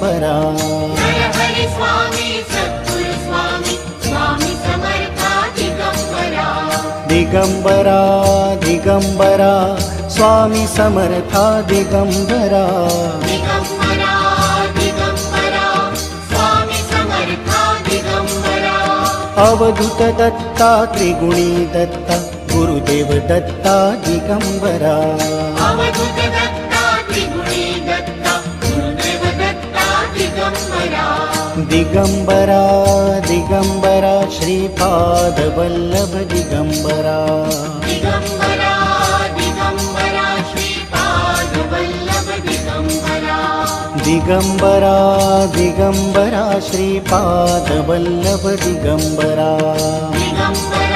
Digambara. Jai Hari Swami Sadguru Swami Swami Samartha Digambara. Digambara Digambara Swami Samartha Digambara. Digambara Digambara Swami Samartha Digambara. Avadhoot Datta त्रिगुणी Datta Gurudev Datta Digambara. Avadhoot Datta त्रिगुणी Datta Gurudev Datta Digambara. Digambara Digambara Shripad Vallabh Digambara. Digambara Digambara Shripad Vallabh Digambara. Digambara Digambara Shripad Vallabh Digambara. Digambara